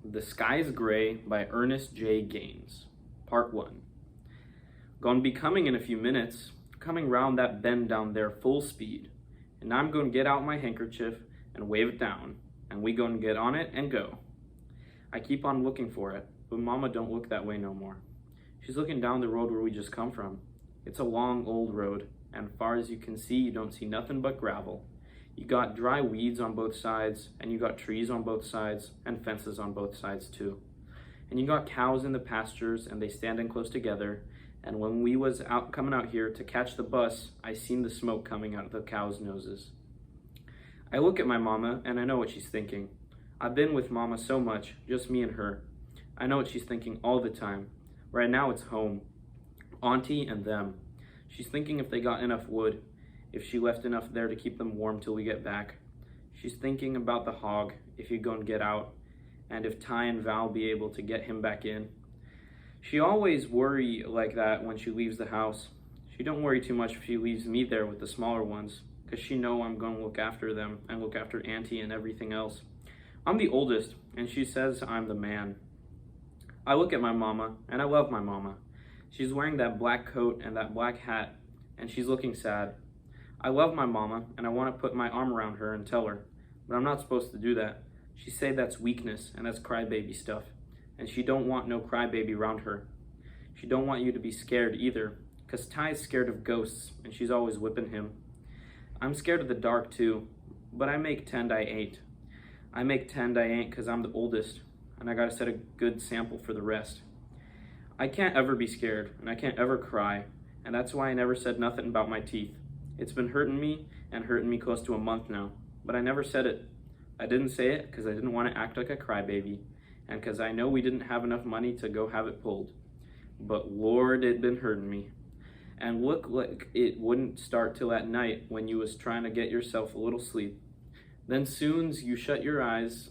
The Sky's Gray by Ernest J. Gaines. Part 1. Gonna be coming in a few minutes, coming round that bend down there full speed. And I'm gonna get out my handkerchief and wave it down, and we gonna get on it and go. I keep on looking for it, but Mama don't look that way no more. She's looking down the road where we just come from. It's a long old road, and far as you can see, you don't see nothing but gravel. You got dry weeds on both sides, and you got trees on both sides, and fences on both sides too. And you got cows in the pastures, and they standing close together. And when we was coming out here to catch the bus, I seen the smoke coming out of the cows' noses. I look at my mama, and I know what she's thinking. I've been with Mama so much, just me and her. I know what she's thinking all the time. Right now it's home, Auntie and them. She's thinking if they got enough wood, if she left enough there to keep them warm till we get back. She's thinking about the hog, if he'd go and get out, and if Ty and Val be able to get him back in. She always worry like that when she leaves the house. She don't worry too much if she leaves me there with the smaller ones, because she know I'm going to look after them and look after Auntie and everything else. I'm the oldest, and she says I'm the man. I look at my mama, and I love my mama. She's wearing that black coat and that black hat, and she's looking sad. I love my mama, and I want to put my arm around her and tell her, but I'm not supposed to do that. She say that's weakness, and that's crybaby stuff, and she don't want no crybaby around her. She don't want you to be scared either, because Ty's scared of ghosts, and she's always whipping him. I'm scared of the dark too, but I make tend I ain't. I make tend I ain't because I'm the oldest, and I gotta set a good sample for the rest. I can't ever be scared, and I can't ever cry, and that's why I never said nothing about my teeth. It's been hurting me close to a month now, but I never said it. I didn't say it because I didn't want to act like a crybaby, and because I know we didn't have enough money to go have it pulled. But Lord, it been hurting me. And look like it wouldn't start till at night when you was trying to get yourself a little sleep. Then soon's you shut your eyes,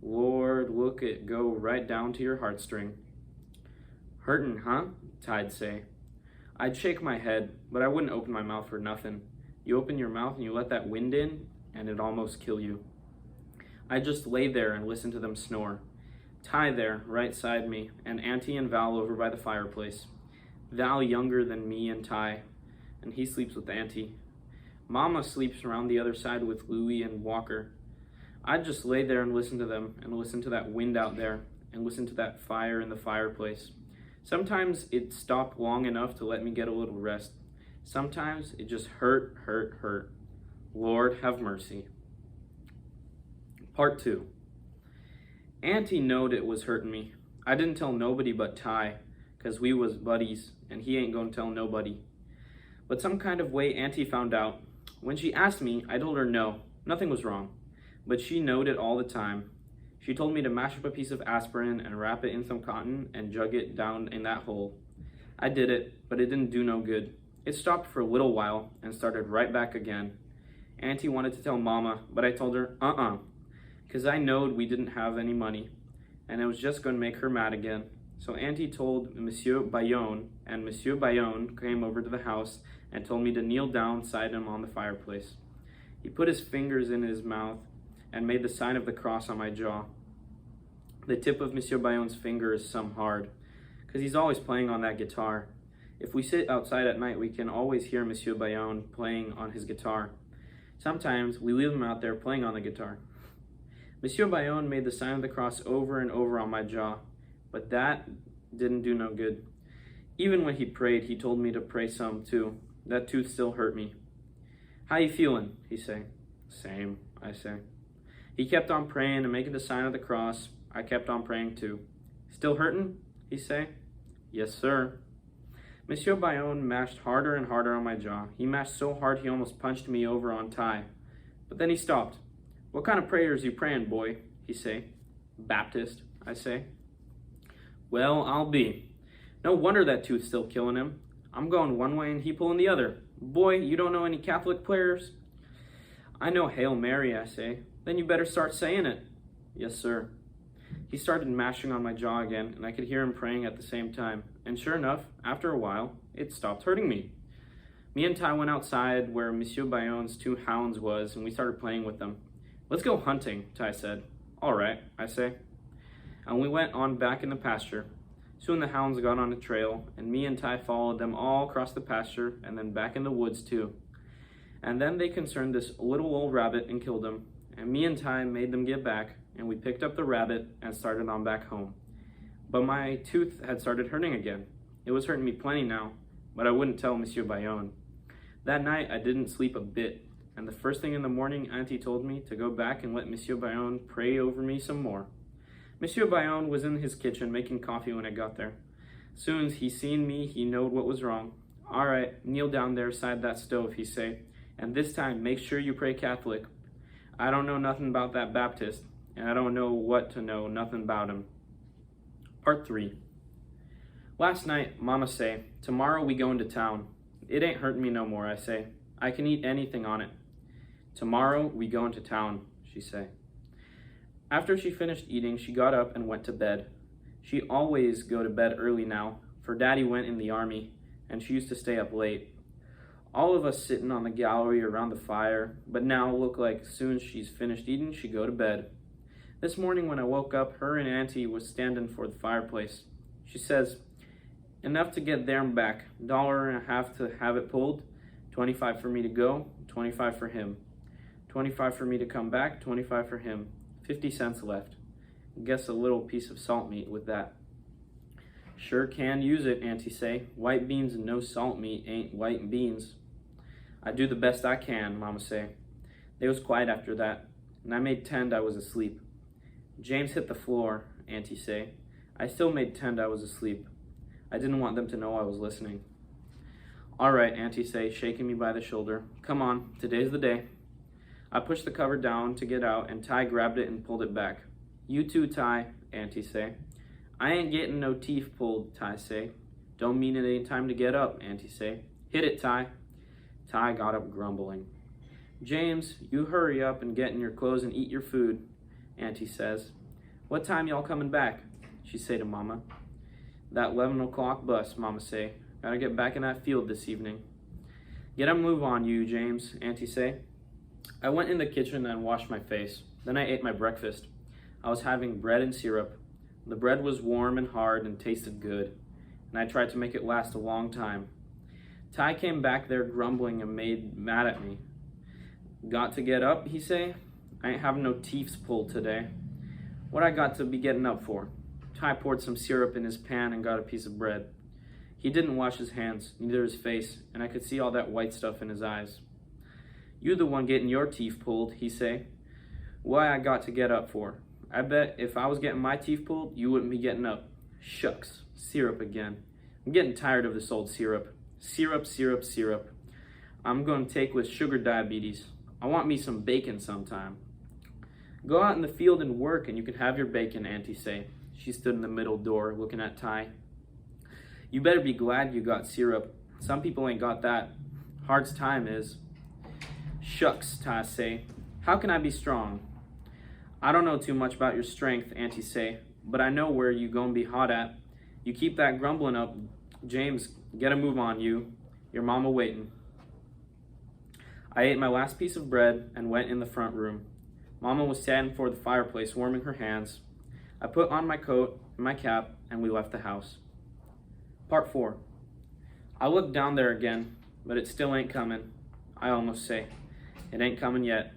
Lord, look it go right down to your heartstring. Hurtin', huh? Ty'd say. I'd shake my head, but I wouldn't open my mouth for nothing. You open your mouth and you let that wind in, and it'd almost kill you. I'd just lay there and listen to them snore. Ty there, right side me, and Auntie and Val over by the fireplace. Val younger than me and Ty, and he sleeps with Auntie. Mama sleeps around the other side with Louie and Walker. I'd just lay there and listen to them, and listen to that wind out there, and listen to that fire in the fireplace. Sometimes it stopped long enough to let me get a little rest. Sometimes it just hurt. Lord have mercy. Part 2. Auntie knowed it was hurting me. I didn't tell nobody but Ty, 'cause we was buddies, and he ain't gonna tell nobody. But some kind of way Auntie found out. When she asked me, I told her no, nothing was wrong. But she knowed it all the time. She told me to mash up a piece of aspirin and wrap it in some cotton and jug it down in that hole. I did it, but it didn't do no good. It stopped for a little while and started right back again. Auntie wanted to tell Mama, but I told her, because I knowed we didn't have any money, and it was just going to make her mad again. So Auntie told Monsieur Bayonne, and Monsieur Bayonne came over to the house and told me to kneel down beside him on the fireplace. He put his fingers in his mouth and made the sign of the cross on my jaw. The tip of Monsieur Bayonne's finger is some hard, because he's always playing on that guitar. If we sit outside at night, we can always hear Monsieur Bayonne playing on his guitar. Sometimes we leave him out there playing on the guitar. Monsieur Bayonne made the sign of the cross over and over on my jaw, but that didn't do no good. Even when he prayed, he told me to pray some too. That tooth still hurt me. How you feeling? He say. Same, I say. He kept on praying and making the sign of the cross. I kept on praying too. Still hurtin'? He say. Yes, sir. Monsieur Bayonne mashed harder and harder on my jaw. He mashed so hard he almost punched me over on Ty. But then he stopped. What kind of prayers you praying, boy? He say. Baptist, I say. Well, I'll be. No wonder that tooth's still killing him. I'm going one way and he pulling the other. Boy, you don't know any Catholic prayers? I know Hail Mary, I say. Then you better start saying it. Yes, sir. He started mashing on my jaw again, and I could hear him praying at the same time. And sure enough, after a while, it stopped hurting me. Me and Ty went outside where Monsieur Bayonne's 2 hounds was, and we started playing with them. Let's go hunting, Ty said. All right, I say. and we went on back in the pasture. Soon the hounds got on a trail, and me and Ty followed them all across the pasture and then back in the woods too. And then they concerned this little old rabbit and killed him, and me and Ty made them get back, and we picked up the rabbit and started on back home. But my tooth had started hurting again. It was hurting me plenty now, but I wouldn't tell Monsieur Bayonne. That night I didn't sleep a bit, and the first thing in the morning Auntie told me to go back and let Monsieur Bayonne pray over me some more. Monsieur Bayonne was in his kitchen making coffee when I got there. Soon as he seen me, he knowed what was wrong. "All right, kneel down there beside that stove," he say, "and this time make sure you pray Catholic. I don't know nothing about that Baptist, and I don't know what to know nothing about him." Part 3. Last night, Mama say, "Tomorrow we go into town." "It ain't hurting me no more," I say. "I can eat anything on it." "Tomorrow we go into town," she say. After she finished eating, she got up and went to bed. She always go to bed early now, for Daddy went in the army, and she used to stay up late. All of us sitting on the gallery around the fire, but now look like as soon as she's finished eating, she go to bed. This morning when I woke up, her and Auntie was standing for the fireplace. She says, "Enough to get there and back, $1.50 to have it pulled, 25 for me to go, 25 for him. 25 for me to come back, 25 for him. 50 cents left. Guess a little piece of salt meat with that." "Sure can use it," Auntie say. "White beans and no salt meat ain't white beans." "I do the best I can," Mama say. They was quiet after that, and I made 'tend I was asleep. "James hit the floor," Auntie say. I still made 'tend I was asleep. I didn't want them to know I was listening. "All right," Auntie say, shaking me by the shoulder. "Come on, today's the day." I pushed the cover down to get out, and Ty grabbed it and pulled it back. "You too, Ty," Auntie say. "I ain't getting no teeth pulled," Ty say. "Don't mean it ain't time to get up," Auntie say. "Hit it, Ty." Ty got up grumbling. "James, you hurry up and get in your clothes and eat your food," Auntie says. "What time y'all coming back?" she say to Mama. "That 11 o'clock bus," Mama say. "Gotta get back in that field this evening." "Get a move on you, James," Auntie say. I went in the kitchen and washed my face. Then I ate my breakfast. I was having bread and syrup. The bread was warm and hard and tasted good, and I tried to make it last a long time. Ty came back there grumbling and mad at me. "Got to get up," he say. "I ain't having no teeths pulled today." What I got to be getting up for? Ty poured some syrup in his pan and got a piece of bread. He didn't wash his hands, neither his face, and I could see all that white stuff in his eyes. "You the one getting your teeth pulled," he say. "Why I got to get up for? I bet if I was getting my teeth pulled, you wouldn't be getting up." Shucks, syrup again. I'm getting tired of this old syrup. Syrup, syrup, syrup. I'm going to take with sugar diabetes. I want me some bacon sometime. "Go out in the field and work, and you can have your bacon," Auntie say. She stood in the middle door looking at Ty. "You better be glad you got syrup. Some people ain't got that. Hard's time is." "Shucks," Ty say. "How can I be strong?" "I don't know too much about your strength," Auntie say, "but I know where you gonna be hot at. You keep that grumbling up. James, get a move on you. Your mama waiting." I ate my last piece of bread and went in the front room. Mama was standing before the fireplace warming her hands. I put on my coat and my cap, and we left the house. Part 4. I look down there again, but it still ain't coming. I almost say, "It ain't coming yet."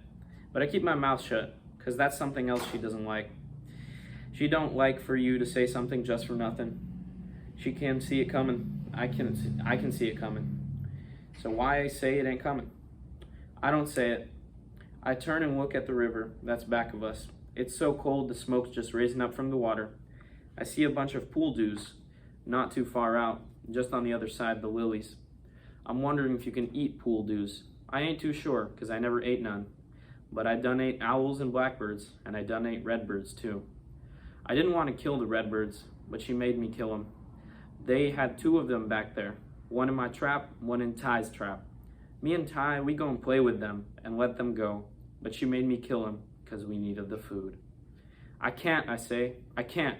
But I keep my mouth shut, because that's something else she doesn't like. She don't like for you to say something just for nothing. She can see it coming. I can see it coming. So why I say it ain't coming? I don't say it. I turn and look at the river that's back of us. It's so cold the smoke's just raising up from the water. I see a bunch of pool dews, not too far out, just on the other side of the lilies. I'm wondering if you can eat pool dews. I ain't too sure, because I never ate none. But I done ate owls and blackbirds, and I done ate redbirds too. I didn't want to kill the redbirds, but she made me kill them. They had 2 of them back there, one in my trap, one in Ty's trap. Me and Ty, we go and play with them and let them go, but she made me kill them because we needed the food. "I can't," I say. "I can't."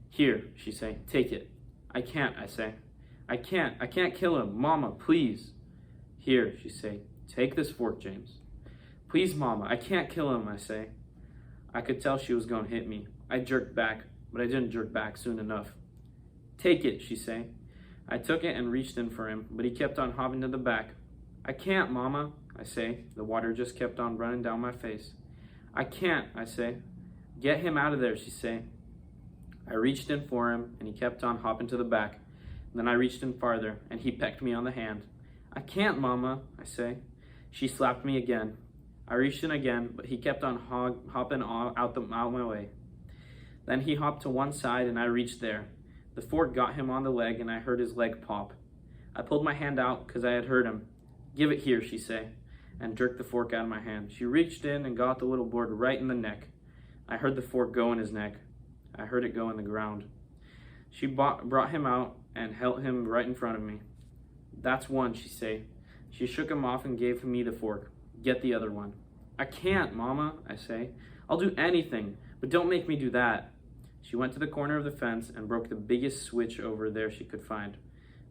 "Here," she say, "take it." "I can't," I say. I can't kill him. Mama, please." "Here," she say, "take this fork, James." "Please, Mama, I can't kill him," I say. I could tell she was going to hit me. I jerked back. but I didn't jerk back soon enough. "Take it," she say. I took it and reached in for him, but he kept on hopping to the back. "I can't, Mama," I say. The water just kept on running down my face. "I can't," I say. "Get him out of there," she say. I reached in for him, and he kept on hopping to the back. Then I reached in farther, and he pecked me on the hand. "I can't, Mama," I say. She slapped me again. I reached in again, but he kept on hopping out my way. Then he hopped to one side, and I reached there. The fork got him on the leg, and I heard his leg pop. I pulled my hand out because I had hurt him. "Give it here," she say, and jerked the fork out of my hand. She reached in and got the little boy right in the neck. I heard the fork go in his neck. I heard it go in the ground. She brought him out and held him right in front of me. "That's one," she say. She shook him off and gave me the fork. "Get the other one." "I can't, Mama," I say. "I'll do anything, but don't make me do that." She went to the corner of the fence and broke the biggest switch over there she could find.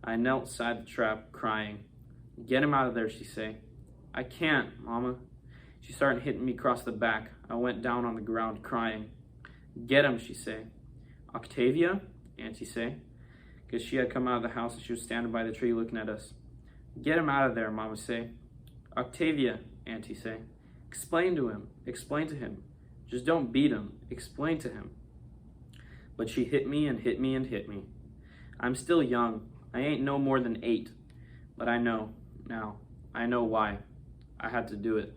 I knelt beside the trap, crying. "Get him out of there," she say. "I can't, Mama." She started hitting me across the back. I went down on the ground, crying. "Get him," she say. "Octavia?" Auntie say, because she had come out of the house and she was standing by the tree looking at us. "Get him out of there," Mama say. "Octavia," Auntie say. Explain to him. Just don't beat him. Explain to him." But she hit me and hit me and hit me. I'm still young. I ain't no more than 8. But I know now. I know why. I had to do it.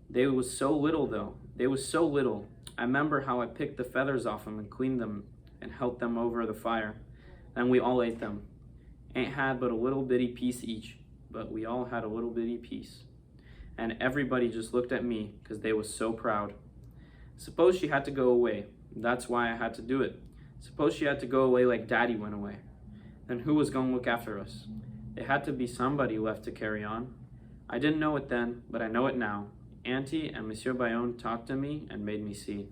They was so little though. They was so little. I remember how I picked the feathers off them and cleaned them and helped them over the fire. And we all ate them. Ain't had but a little bitty piece each, but we all had a little bitty piece. And everybody just looked at me because they was so proud. Suppose she had to go away. That's why I had to do it. Suppose she had to go away like Daddy went away. Then who was going to look after us? There had to be somebody left to carry on. I didn't know it then, but I know it now. Auntie and Monsieur Bayonne talked to me and made me see.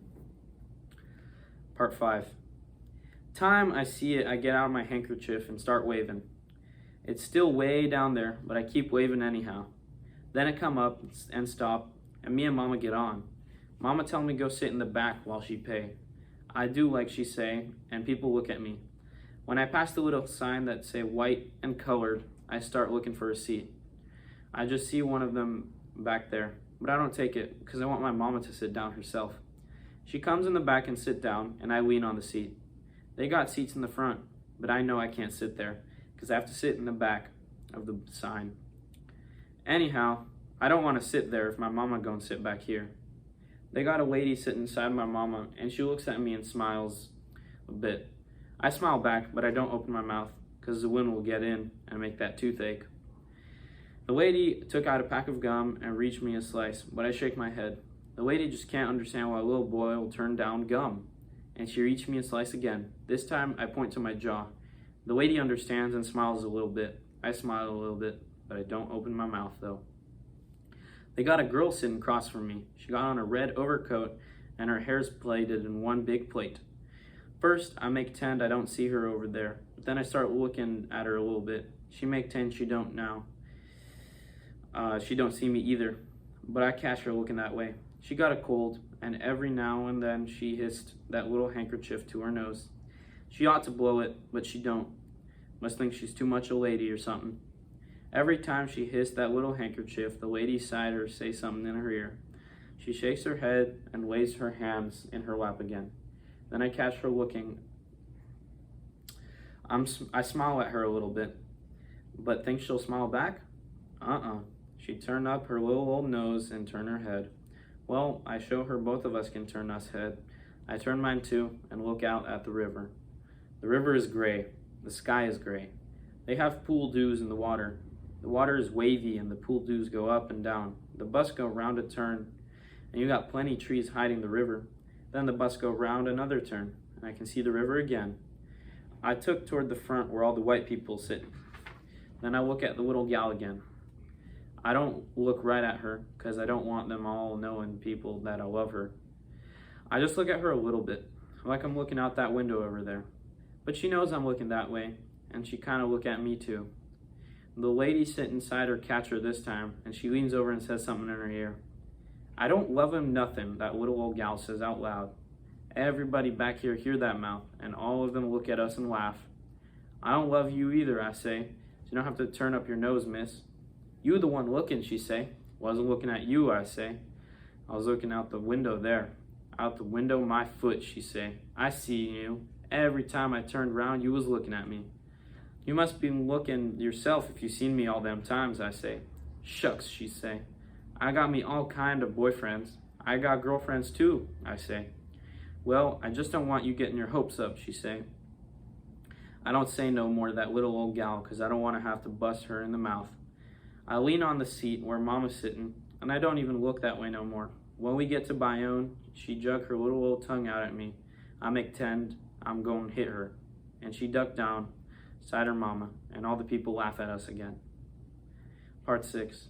Part 5. Time I see it, I get out my handkerchief and start waving. It's still way down there, but I keep waving anyhow. Then it come up and stop, and me and Mama get on. Mama tell me go sit in the back while she pay. I do like she say, and people look at me. When I pass the little sign that say white and colored, I start looking for a seat. I just see one of them back there, but I don't take it because I want my mama to sit down herself. She comes in the back and sit down, and I lean on the seat. They got seats in the front, but I know I can't sit there because I have to sit in the back of the sign. Anyhow, I don't want to sit there if my mama gonna sit back here. They got a lady sitting beside my mama, and she looks at me and smiles a bit. I smile back, but I don't open my mouth because the wind will get in and make that toothache. The lady took out a pack of gum and reached me a slice, but I shake my head. The lady just can't understand why a little boy will turn down gum. And she reached me a slice again. This time I point to my jaw. The lady understands and smiles a little bit. I smile a little bit, but I don't open my mouth though. They got a girl sitting across from me. She got on a red overcoat and her hair's plaited in one big plate. First, I make 10 I don't see her over there, but then I start looking at her a little bit. She make 10 she don't now. She don't see me either, but I catch her looking that way. She got a cold, and every now and then she hissed that little handkerchief to her nose. She ought to blow it, but she don't. Must think she's too much a lady or something. Every time she hissed that little handkerchief, the lady beside her say something in her ear. She shakes her head and lays her hands in her lap again. Then I catch her looking. I smile at her a little bit, but think she'll smile back? She turned up her little old nose and turned her head. Well, I show her both of us can turn us head. I turn mine too and look out at the river. The river is gray. The sky is gray. They have pool dews in the water. The water is wavy and the pool dews go up and down. The bus go round a turn, and you got plenty trees hiding the river. Then the bus go round another turn, and I can see the river again. I took toward the front where all the white people sit. Then I look at the little gal again. I don't look right at her because I don't want them all knowing people that I love her. I just look at her a little bit, like I'm looking out that window over there. But she knows I'm looking that way, and she kind of look at me too. The lady sitting inside her catch her this time, and she leans over and says something in her ear. I don't love him nothing, that little old gal says out loud. Everybody back here hear that mouth, and all of them look at us and laugh. I don't love you either, I say. So you don't have to turn up your nose, miss. You the one looking, she say. Wasn't looking at you, I say. I was looking out the window there. Out the window, my foot, she say. I see you. Every time I turned round, you was looking at me. You must be looking yourself if you seen me all them times, I say. Shucks, she say. I got me all kind of boyfriends. I got girlfriends too, I say. Well, I just don't want you getting your hopes up, she say. I don't say no more to that little old gal, 'cause I don't want to have to bust her in the mouth. I lean on the seat where Mama's sitting, and I don't even look that way no more. When we get to Bayonne, she jug her little old tongue out at me. I make 'tend I'm going to hit her, and she ducked down beside her mama, and all the people laugh at us again. Part 6.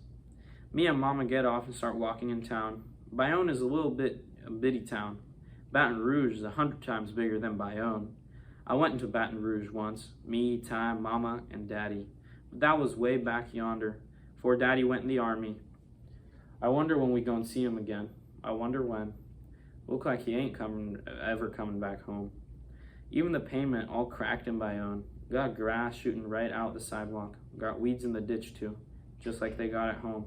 Me and Mama get off and start walking in town. Bayonne is a bitty town. Baton Rouge is 100 times bigger than Bayonne. I went into Baton Rouge once, me, Ty, Mama, and Daddy. But that was way back yonder, before Daddy went in the army. I wonder when we go and see him again. I wonder when. Look like he ain't ever coming back home. Even the pavement all cracked in Bayonne. Got grass shooting right out the sidewalk. Got weeds in the ditch too, just like they got at home.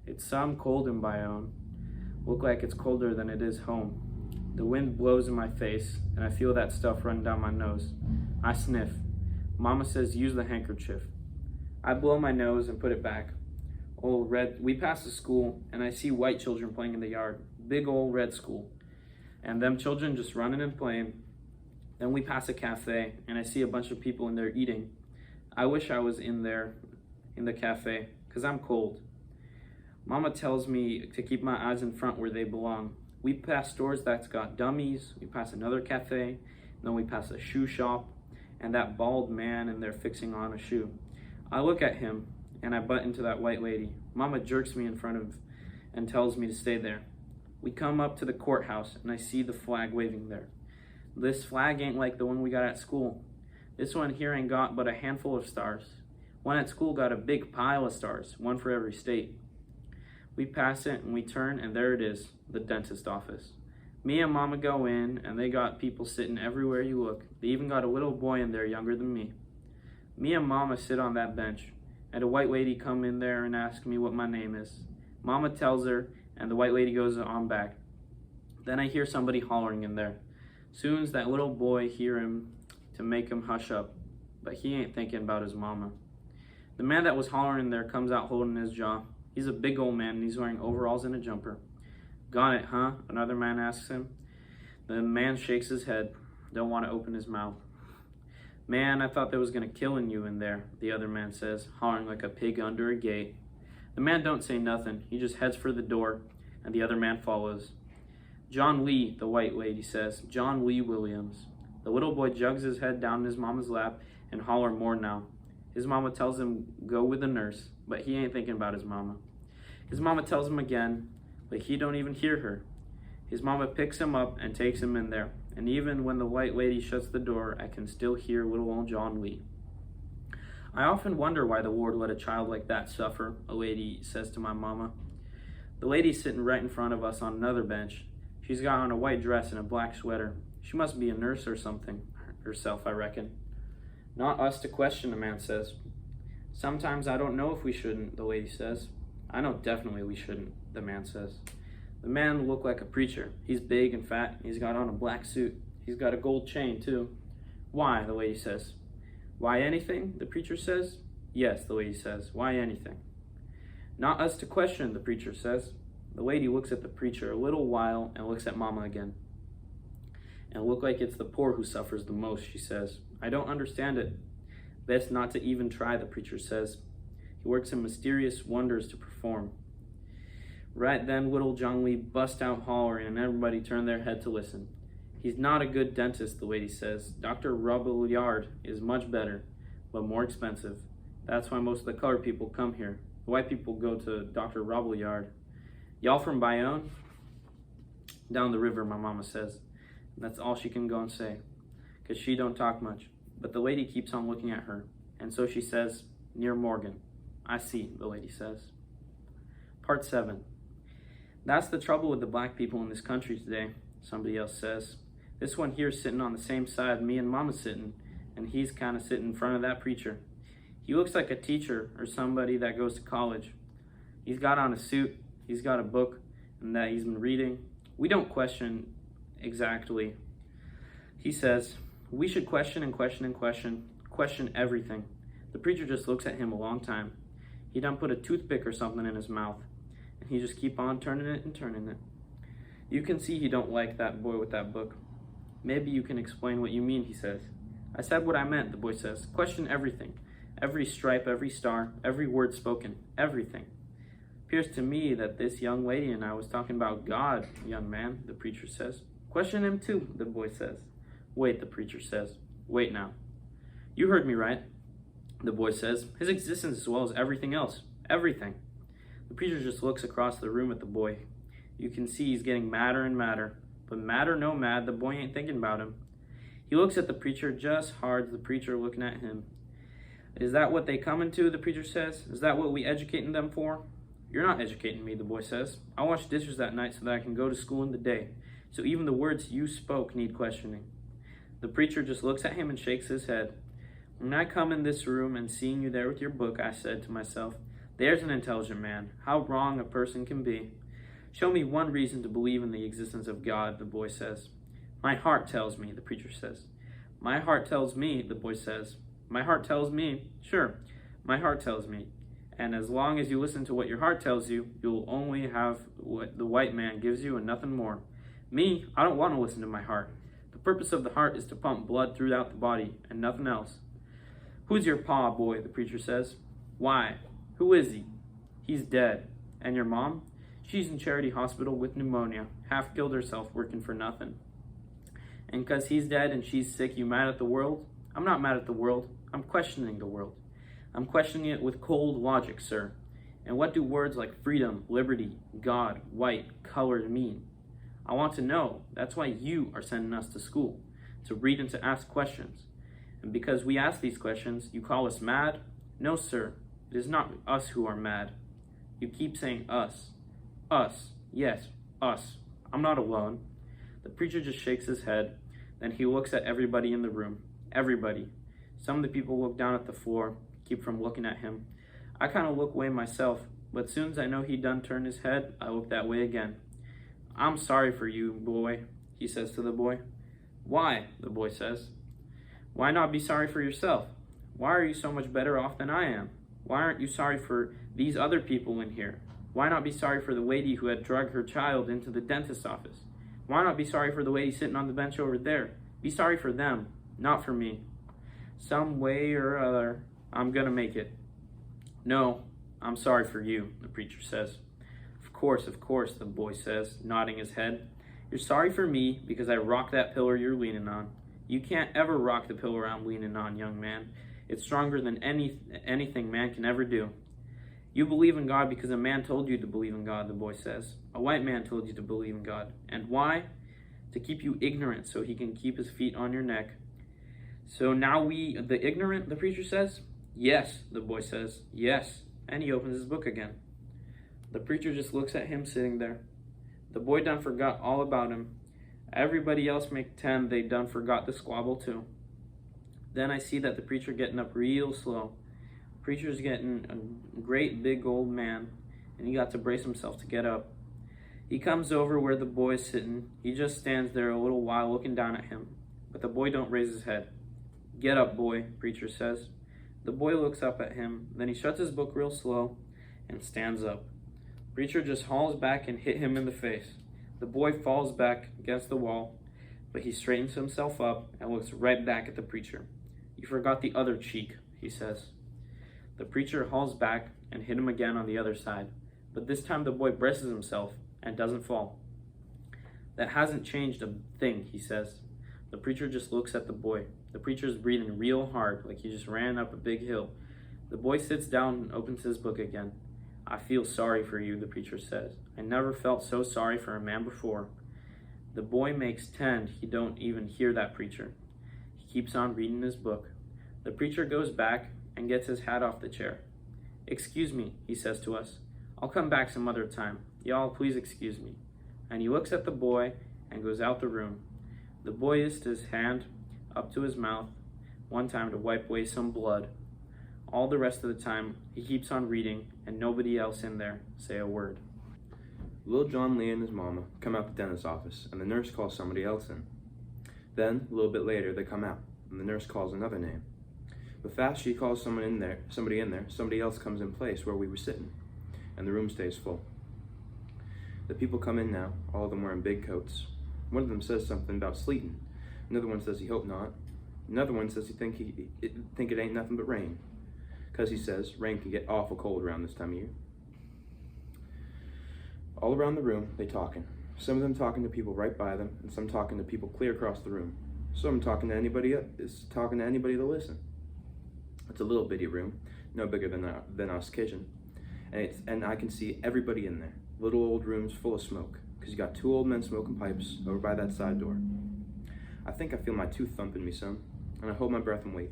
It's some cold in Bayonne. Look like it's colder than it is home. The wind blows in my face, and I feel that stuff run down my nose. I sniff. Mama says use the handkerchief. I blow my nose and put it back. We pass the school, and I see white children playing in the yard. Big old red school. And them children just running and playing. Then we pass a cafe, and I see a bunch of people in there eating. I wish I was in there, in the cafe, 'cause I'm cold. Mama tells me to keep my eyes in front where they belong. We pass stores that's got dummies, we pass another cafe, and then we pass a shoe shop, and that bald man in there fixing on a shoe. I look at him, and I butt into that white lady. Mama jerks me in front of and tells me to stay there. We come up to the courthouse, and I see the flag waving there. This flag ain't like the one we got at school. This one here ain't got but a handful of stars. One at school got a big pile of stars, one for every state. We pass it and we turn, and there it is, the dentist office. Me and Mama go in, and they got people sitting everywhere you look. They even got a little boy in there younger than me. Me and Mama sit on that bench, and a white lady come in there and ask me what my name is. Mama tells her, and the white lady goes on back. Then I hear somebody hollering in there. Soon's that little boy hear him to make him hush up, but he ain't thinking about his mama. The man that was hollering there comes out holding his jaw. He's a big old man, and he's wearing overalls and a jumper. Got it, huh? Another man asks him. The man shakes his head, don't want to open his mouth. Man, I thought they was gonna killing you in there, the other man says, hollering like a pig under a gate. The man don't say nothing, he just heads for the door, and the other man follows. John Lee, the white lady says, John Lee Williams. The little boy jugs his head down in his mama's lap and holler more now. His mama tells him go with the nurse, but he ain't thinking about his mama. His mama tells him again, but he don't even hear her. His mama picks him up and takes him in there, and even when the white lady shuts the door, I can still hear little old John Lee. I often wonder why the ward let a child like that suffer, a lady says to my mama. The lady's sitting right in front of us on another bench. She's got on a white dress and a black sweater. She must be a nurse or something, herself, I reckon. Not us to question, the man says. Sometimes I don't know if we shouldn't, the lady says. I know definitely we shouldn't, the man says. The man looked like a preacher. He's big and fat. He's got on a black suit. He's got a gold chain, too. Why, the lady says. Why anything, the preacher says. Yes, the lady says. Why anything? Not us to question, the preacher says. The lady looks at the preacher a little while and looks at Mama again. And look like it's the poor who suffers the most, she says. I don't understand it. Best not to even try, the preacher says. He works in mysterious wonders to perform. Right then, little John Lee bust out hollering, and everybody turned their head to listen. He's not a good dentist, the lady says. Dr. Robillard is much better, but more expensive. That's why most of the colored people come here. The white people go to Dr. Robillard. Y'all from Bayonne? Down the river, my mama says. And that's all she can go and say, 'cause she don't talk much. But the lady keeps on looking at her, and so she says, near Morgan. I see, the lady says. Part 7. That's the trouble with the black people in this country today, somebody else says. This one here is sitting on the same side me and Mama's sitting, and he's kind of sitting in front of that preacher. He looks like a teacher or somebody that goes to college. He's got on a suit, he's got a book, and that he's been reading. We don't question exactly. He says, we should question and question and question everything. The preacher just looks at him a long time. He done put a toothpick or something in his mouth, and he just keep on turning it and turning it. You can see he don't like that boy with that book. Maybe you can explain what you mean, he says. I said what I meant, the boy says. Question everything. Every stripe, every star, every word spoken, everything. Appears to me that this young lady and I was talking about God, young man, the preacher says. Question him too, the boy says. Wait, the preacher says. Wait now. You heard me right, the boy says. His existence as well as everything else. Everything. The preacher just looks across the room at the boy. You can see he's getting madder and madder. But mad or no mad, the boy ain't thinking about him. He looks at the preacher just hard as the preacher looking at him. Is that what they come into, the preacher says? Is that what we educating them for? You're not educating me, the boy says. I wash dishes that night so that I can go to school in the day. So even the words you spoke need questioning. The preacher just looks at him and shakes his head. When I come in this room and seeing you there with your book, I said to myself, there's an intelligent man. How wrong a person can be. Show me one reason to believe in the existence of God, the boy says. My heart tells me, the preacher says. My heart tells me, the boy says. My heart tells me, sure, my heart tells me. And as long as you listen to what your heart tells you, you'll only have what the white man gives you and nothing more. Me, I don't want to listen to my heart. The purpose of the heart is to pump blood throughout the body and nothing else. Who's your pa, boy, the preacher says. Why? Who is he? He's dead. And your mom? She's in Charity Hospital with pneumonia, half killed herself working for nothing. And because he's dead and she's sick, you mad at the world? I'm not mad at the world. I'm questioning the world. I'm questioning it with cold logic, sir. And what do words like freedom, liberty, God, white, color mean? I want to know. That's why you are sending us to school, to read and to ask questions. And because we ask these questions, you call us mad? No, sir. It is not us who are mad. You keep saying us. Us. Yes, us. I'm not alone. The preacher just shakes his head. Then he looks at everybody in the room. Everybody. Some of the people look down at the floor, keep from looking at him. I kind of look away myself, but soon as I know he done turned his head, I look that way again. I'm sorry for you, boy, he says to the boy. Why? The boy says. Why not be sorry for yourself? Why are you so much better off than I am? Why aren't you sorry for these other people in here? Why not be sorry for the lady who had dragged her child into the dentist's office? Why not be sorry for the lady sitting on the bench over there? Be sorry for them, not for me. Some way or other, I'm gonna make it. No, I'm sorry for you, the preacher says. Of course, the boy says, nodding his head. You're sorry for me because I rocked that pillar you're leaning on. You can't ever rock the pillar I'm leaning on, young man. It's stronger than anything man can ever do. You believe in God because a man told you to believe in God, the boy says. A white man told you to believe in God. And why? To keep you ignorant so he can keep his feet on your neck. So now we, the ignorant, the preacher says? Yes, the boy says. Yes. And he opens his book again. The preacher just looks at him sitting there. The boy done forgot all about him. Everybody else may pretend they done forgot the squabble too. Then I see that the preacher getting up real slow. Preacher's getting a great big old man, and he got to brace himself to get up. He comes over where the boy's sitting. He just stands there a little while looking down at him, but the boy don't raise his head. Get up, boy, preacher says. The boy looks up at him, then he shuts his book real slow and stands up. Preacher just hauls back and hit him in the face. The boy falls back against the wall, but he straightens himself up and looks right back at the preacher. You forgot the other cheek, he says. The preacher hauls back and hit him again on the other side, but this time the boy braces himself and doesn't fall. That hasn't changed a thing, he says. The preacher just looks at the boy. The preacher's breathing real hard, like he just ran up a big hill. The boy sits down and opens his book again. I feel sorry for you, the preacher says. I never felt so sorry for a man before. The boy makes 10. He don't even hear that preacher. He keeps on reading his book. The preacher goes back and gets his hat off the chair. Excuse me, he says to us. I'll come back some other time. Y'all, please excuse me. And he looks at the boy and goes out the room. The boy used his hand up to his mouth one time to wipe away some blood. All the rest of the time, he keeps on reading, and nobody else in there say a word. Little John Lee and his mama come out the dentist's office, and the nurse calls somebody else in. Then, a little bit later, they come out, and the nurse calls another name. But fast she calls somebody in there, somebody else comes in place where we were sitting, and the room stays full. The people come in now, all of them wearing big coats. One of them says something about sleeting. Another one says he hope not. Another one says he think it ain't nothing but rain. 'Cause he says rain can get awful cold around this time of year. All around the room, they talking. Some of them talking to people right by them, and some talking to people clear across the room. Some talking to anybody to listen. It's a little bitty room, no bigger than us kitchen, and I can see everybody in there. Little old rooms full of smoke, 'cause you got two old men smoking pipes over by that side door. I think I feel my tooth thumping me some, and I hold my breath and wait.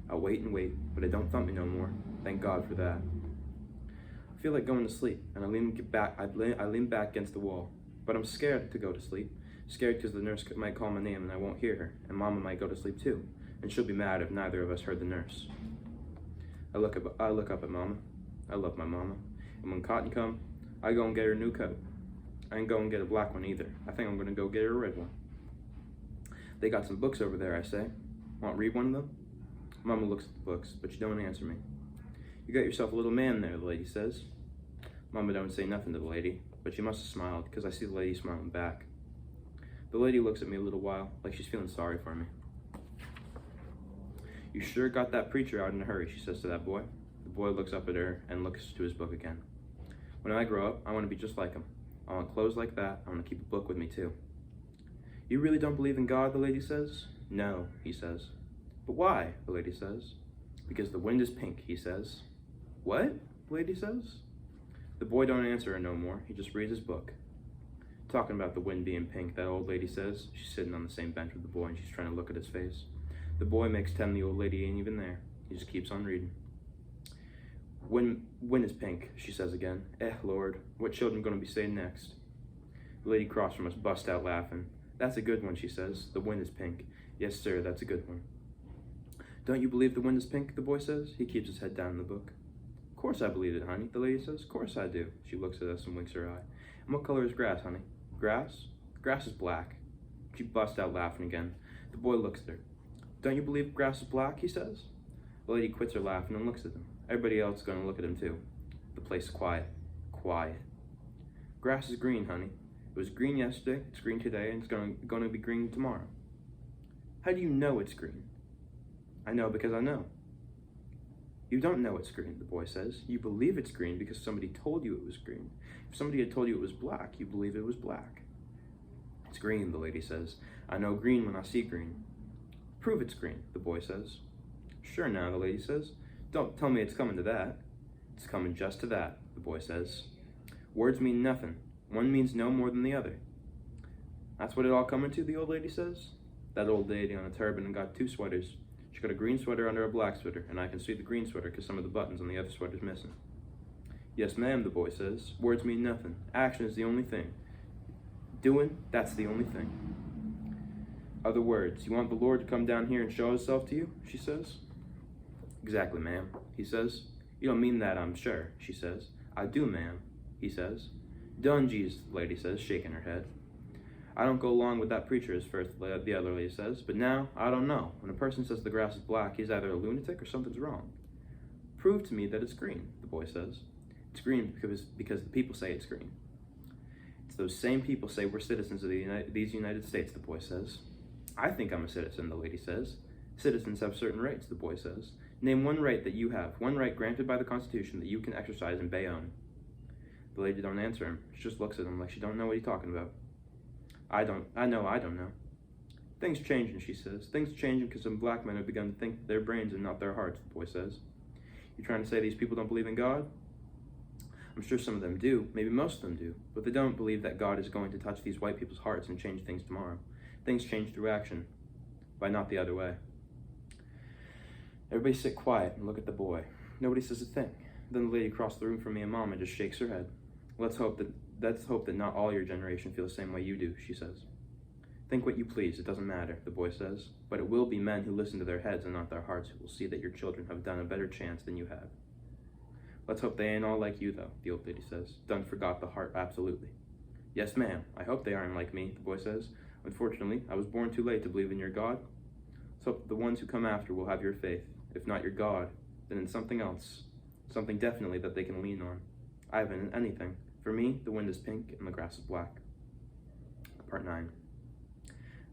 I wait and wait, but it don't thump me no more. Thank God for that. I feel like going to sleep, and I lean back against the wall. But I'm scared to go to sleep. Scared because the nurse might call my name and I won't hear her, and Mama might go to sleep too, and she'll be mad if neither of us heard the nurse. I look up at Mama. I love my Mama. And when cotton come, I go and get her a new coat. I ain't go and get a black one either. I think I'm gonna go get her a red one. They got some books over there, I say. Want to read one of them? Mama looks at the books, but she don't answer me. You got yourself a little man there, the lady says. Mama don't say nothing to the lady, but she must have smiled, because I see the lady smiling back. The lady looks at me a little while, like she's feeling sorry for me. You sure got that preacher out in a hurry, she says to that boy. The boy looks up at her and looks to his book again. When I grow up, I want to be just like him. I want clothes like that. I want to keep a book with me too. You really don't believe in God, the lady says? No, he says. But why, the lady says. Because the wind is pink, he says. What? The lady says. The boy don't answer her no more. He just reads his book. Talking about the wind being pink, that old lady says. She's sitting on the same bench with the boy and she's trying to look at his face. The boy makes 10 the old lady ain't even there. He just keeps on reading. Wind is pink, she says again. Lord, what children gonna be saying next? The lady across from us busts out laughing. That's a good one, she says. The wind is pink. Yes, sir, that's a good one. Don't you believe the wind is pink, the boy says. He keeps his head down in the book. Of course I believe it, honey, the lady says. Of course I do. She looks at us and winks her eye. And what color is grass, honey? Grass? Grass is black. She busts out laughing again. The boy looks at her. Don't you believe grass is black, he says. The lady quits her laughing and looks at him. Everybody else is going to look at him too. The place is quiet. Quiet. Grass is green, honey. It was green yesterday, it's green today, and it's going to be green tomorrow. How do you know it's green? I know because I know. You don't know it's green, the boy says. You believe it's green because somebody told you it was green. If somebody had told you it was black, you believe it was black. It's green, the lady says. I know green when I see green. Prove it's green, the boy says. Sure now, the lady says. Don't tell me it's coming to that. It's coming just to that, the boy says. Words mean nothing. One means no more than the other. That's what it all coming to, the old lady says. That old lady on a turban and got two sweaters. She got a green sweater under a black sweater, and I can see the green sweater because some of the buttons on the other sweater's missing. Yes, ma'am, the boy says. Words mean nothing. Action is the only thing. Doing, that's the only thing. Other words. You want the Lord to come down here and show himself to you? She says. Exactly, ma'am, he says. You don't mean that, I'm sure, she says. I do, ma'am, he says. Done, geez, the lady says, shaking her head. I don't go along with that preacher, the other lady says, but now, I don't know. When a person says the grass is black, he's either a lunatic or something's wrong. Prove to me that it's green, the boy says. It's green because the people say it's green. It's those same people say we're citizens of these United States, the boy says. I think I'm a citizen, the lady says. Citizens have certain rights, the boy says. Name one right that you have, one right granted by the Constitution that you can exercise in Bayonne. The lady don't answer him. She just looks at him like she don't know what he's talking about. I don't know. Things changing, she says. Things changing because some black men have begun to think with their brains and not their hearts, the boy says. You trying to say these people don't believe in God? I'm sure some of them do, maybe most of them do, but they don't believe that God is going to touch these white people's hearts and change things tomorrow. Things change through action, but not the other way. Everybody sit quiet and look at the boy. Nobody says a thing. Then the lady across the room from me and Mama just shakes her head. Let's hope that not all your generation feel the same way you do, she says. Think what you please, it doesn't matter, the boy says, but it will be men who listen to their heads and not their hearts who will see that your children have done a better chance than you have. Let's hope they ain't all like you, though, the old lady says. Done forgot the heart absolutely. Yes, ma'am, I hope they aren't like me, the boy says. Unfortunately, I was born too late to believe in your God. So the ones who come after will have your faith. If not your God, then in something else. Something definitely that they can lean on. I haven't in anything. For me, the wind is pink and the grass is black. Part 9.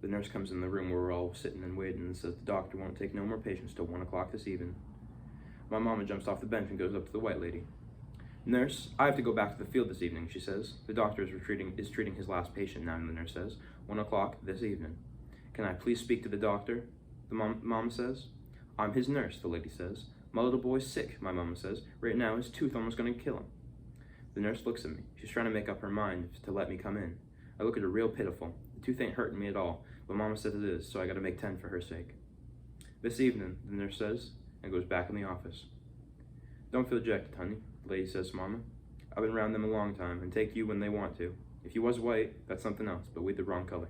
The nurse comes in the room where we're all sitting and waiting and says the doctor won't take no more patients till 1 o'clock this evening. My mama jumps off the bench and goes up to the white lady. Nurse, I have to go back to the field this evening, she says. The doctor is treating his last patient now, the nurse says. 1 o'clock this evening. Can I please speak to the doctor? The mama says. I'm his nurse, the lady says. My little boy's sick, my mama says. Right now his tooth almost gonna kill him. The nurse looks at me. She's trying to make up her mind to let me come in. I look at her real pitiful. The tooth ain't hurting me at all, but mama says it is, so I gotta make 10 for her sake. This evening, the nurse says, and goes back in the office. Don't feel dejected, honey, the lady says to mama. I've been around them a long time and take you when they want to. If you was white, that's something else, but we the wrong color.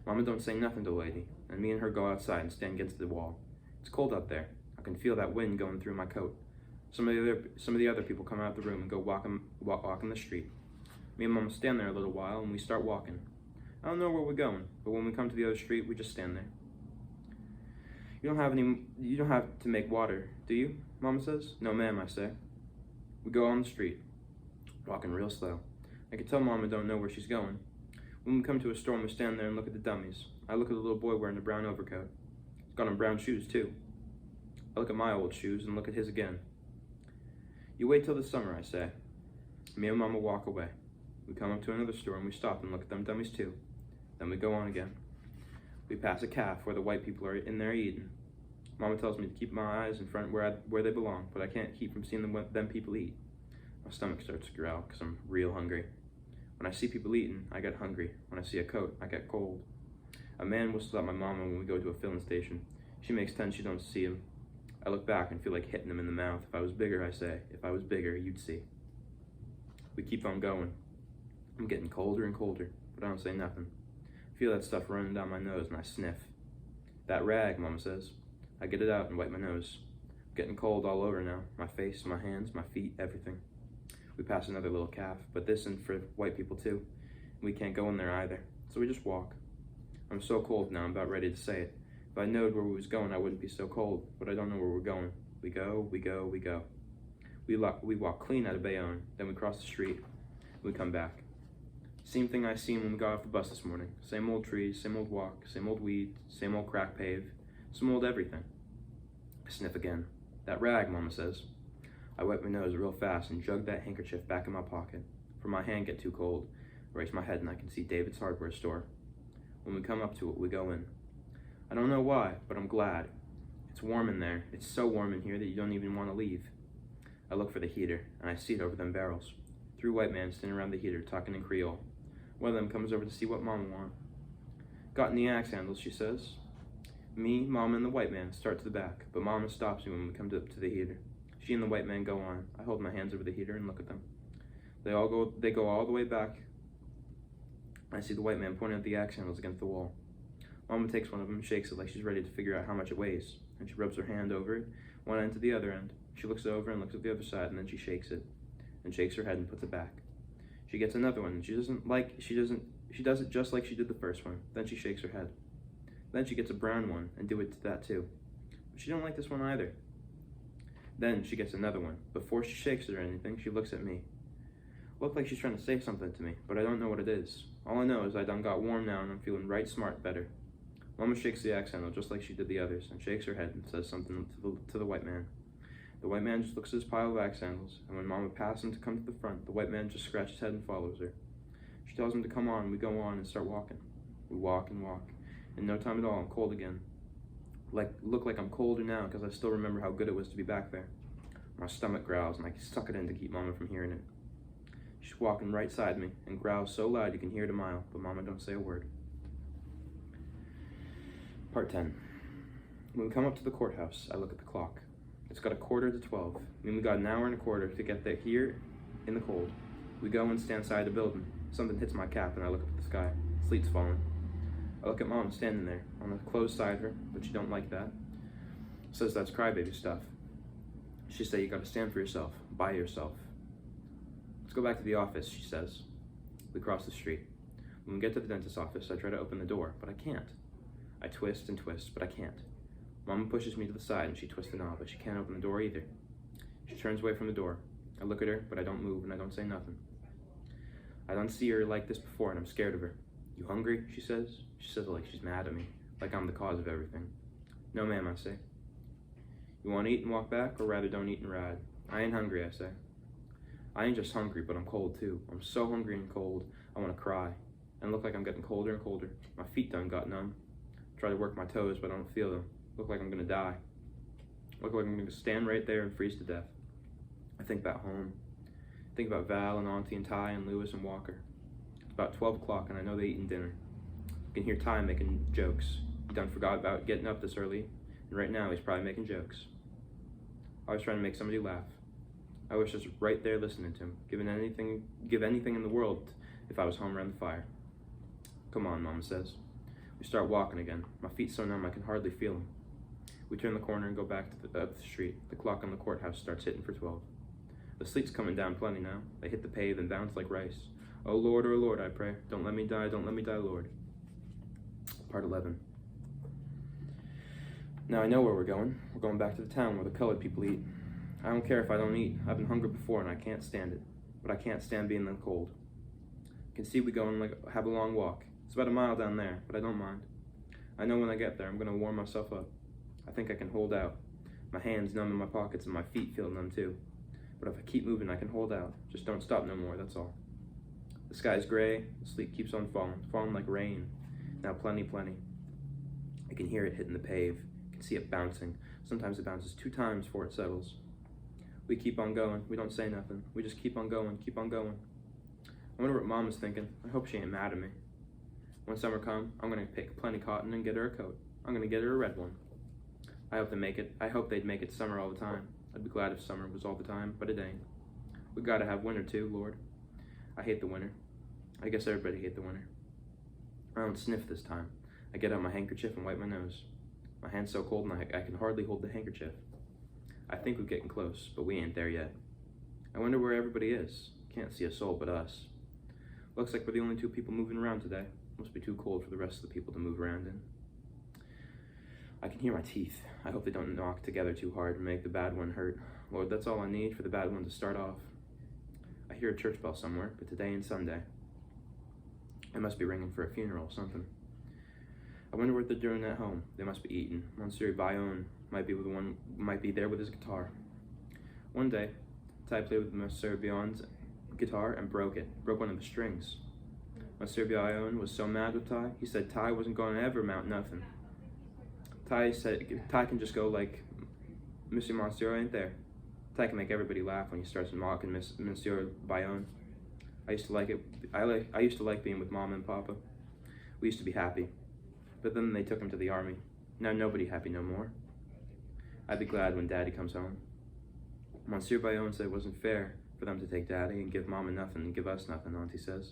Mama don't say nothing to the lady, and me and her go outside and stand against the wall. It's cold out there. I can feel that wind going through my coat. Some of the other people come out of the room and go walking the street. Me and Mama stand there a little while and we start walking. I don't know where we're going, but when we come to the other street, we just stand there. You don't have to make water, do you? Mama says. No, ma'am, I say. We go on the street, walking real slow. I can tell Mama don't know where she's going. When we come to a store and we stand there and look at the dummies, I look at the little boy wearing the brown overcoat. He's got on brown shoes, too. I look at my old shoes and look at his again. You wait till the summer, I say. Me and Mama walk away. We come up to another store and we stop and look at them dummies, too. Then we go on again. We pass a calf where the white people are in there eating. Mama tells me to keep my eyes in front where they belong, but I can't keep from seeing them people eat. My stomach starts to growl because I'm real hungry. When I see people eating, I get hungry. When I see a coat, I get cold. A man whistles at my mama when we go to a filling station. She makes 10 she don't see him. I look back and feel like hitting him in the mouth. If I was bigger, I say, if I was bigger, you'd see. We keep on going. I'm getting colder and colder, but I don't say nothing. I feel that stuff running down my nose and I sniff. That rag, Mama says. I get it out and wipe my nose. I'm getting cold all over now. My face, my hands, my feet, everything. We pass another little calf, but this isn't for white people too. We can't go in there either, so we just walk. I'm so cold now, I'm about ready to say it. If I knowed where we was going, I wouldn't be so cold, but I don't know where we're going. We go, we go, we go. We walk clean out of Bayonne, then we cross the street. We come back. Same thing I seen when we got off the bus this morning. Same old trees, same old walk, same old weeds, same old crack pave, same old everything. I sniff again. That rag, Mama says. I wipe my nose real fast and jug that handkerchief back in my pocket. For my hand get too cold. I raise my head and I can see David's hardware store. When we come up to it, we go in. I don't know why, but I'm glad. It's warm in there. It's so warm in here that you don't even want to leave. I look for the heater, and I see it over them barrels. 3 white men standing around the heater, talking in Creole. One of them comes over to see what Mama want. Got any axe handles, she says. Me, Mama, and the white man start to the back, but Mama stops me when we come to the heater. She and the white man go on. I hold my hands over the heater and look at them. They go all the way back. I see the white man pointing at the axe handles against the wall. Mama takes one of them and shakes it like she's ready to figure out how much it weighs. And she rubs her hand over it, one end to the other end. She looks over and looks at the other side, and then she shakes it, and shakes her head and puts it back. She gets another one, and she does it just like she did the first one. Then she shakes her head. Then she gets a brown one and do it to that too. But she don't like this one either. Then she gets another one. Before she shakes it or anything, she looks at me. Look like she's trying to say something to me, but I don't know what it is. All I know is I done got warm now and I'm feeling right smart better. Mama shakes the axe handle just like she did the others and shakes her head and says something to the white man. The white man just looks at his pile of axe handles, and when Mama passes him to come to the front, the white man just scratches his head and follows her. She tells him to come on, we go on and start walking. We walk and walk. In no time at all, I'm cold again. Look like I'm colder now because I still remember how good it was to be back there. My stomach growls and I suck it in to keep Mama from hearing it. She's walking right side me and growls so loud you can hear it a mile, but Mama don't say a word. Part 10. When we come up to the courthouse, I look at the clock. It's got 11:45. I mean, we got an hour and a quarter to get there here in the cold. We go and stand inside the building. Something hits my cap and I look up at the sky. Sleet's falling. I look at Mom standing there on the closed side of her, but she don't like that. Says that's crybaby stuff. She said you gotta stand for yourself, by yourself. Let's go back to the office, she says. We cross the street. When we get to the dentist's office, I try to open the door, but I can't. I twist and twist, but I can't. Mama pushes me to the side and she twists the knob, but she can't open the door either. She turns away from the door. I look at her, but I don't move and I don't say nothing. I don't see her like this before and I'm scared of her. You hungry? She says. She says it like she's mad at me, like I'm the cause of everything. No, ma'am, I say. You want to eat and walk back, or rather don't eat and ride? I ain't hungry, I say. I ain't just hungry, but I'm cold too. I'm so hungry and cold, I want to cry. And look like I'm getting colder and colder. My feet done got numb. Try to work my toes, but I don't feel them. Look like I'm gonna die. Look like I'm gonna stand right there and freeze to death. I think about home. Think about Val and Auntie and Ty and Lewis and Walker. It's about 12 o'clock and I know they eating dinner. I can hear Ty making jokes. He done forgot about getting up this early, and right now he's probably making jokes. I was trying to make somebody laugh. I was just right there listening to him, give anything in the world if I was home around the fire. Come on, Mama says. We start walking again. My feet so numb I can hardly feel them. We turn the corner and go back to up the street. The clock on the courthouse starts hitting for 12. The sleet's coming down plenty now. They hit the pave and bounce like rice. Oh Lord, I pray. Don't let me die, Lord. Part 11. Now I know where we're going. We're going back to the town where the colored people eat. I don't care if I don't eat. I've been hungry before and I can't stand it. But I can't stand being in the cold. I can see we go and have a long walk. It's about a mile down there, but I don't mind. I know when I get there, I'm gonna warm myself up. I think I can hold out. My hands numb in my pockets and my feet feel numb too. But if I keep moving, I can hold out. Just don't stop no more, that's all. The sky's gray, the sleet keeps on falling like rain. Now plenty. I can hear it hitting the pave. I can see it bouncing. Sometimes it bounces 2 times before it settles. We keep on going. We don't say nothing. We just keep on going. I wonder what Mom is thinking. I hope she ain't mad at me. When summer comes, I'm gonna pick plenty cotton and get her a coat. I'm gonna get her a red one. I hope they'd make it summer all the time. I'd be glad if summer was all the time, but it ain't. We gotta have winter too, Lord. I hate the winter. I guess everybody hates the winter. I don't sniff this time. I get out my handkerchief and wipe my nose. My hand's so cold and I can hardly hold the handkerchief. I think we're getting close, but we ain't there yet. I wonder where everybody is. Can't see a soul but us. Looks like we're the only 2 people moving around today. Must be too cold for the rest of the people to move around in. I can hear my teeth. I hope they don't knock together too hard and make the bad one hurt. Lord, that's all I need for the bad one to start off. I hear a church bell somewhere, but today ain't Sunday. It must be ringing for a funeral or something. I wonder what they're doing at home. They must be eating. Monsieur Bayonne might be there with his guitar. One day, Ty played with Monsieur Bayonne's guitar and broke one of the strings. Monsieur Bayonne was so mad with Ty, he said Ty wasn't going to ever mount nothing. Ty said Ty can just go like, Monsieur ain't there. Ty can make everybody laugh when he starts mocking Monsieur Bayonne. I used to like it. I used to like being with Mom and Papa. We used to be happy. But then they took him to the army. Now nobody happy no more. I'd be glad when Daddy comes home. Monsieur Bayonne said it wasn't fair for them to take Daddy and give Mama nothing and give us nothing, Auntie says.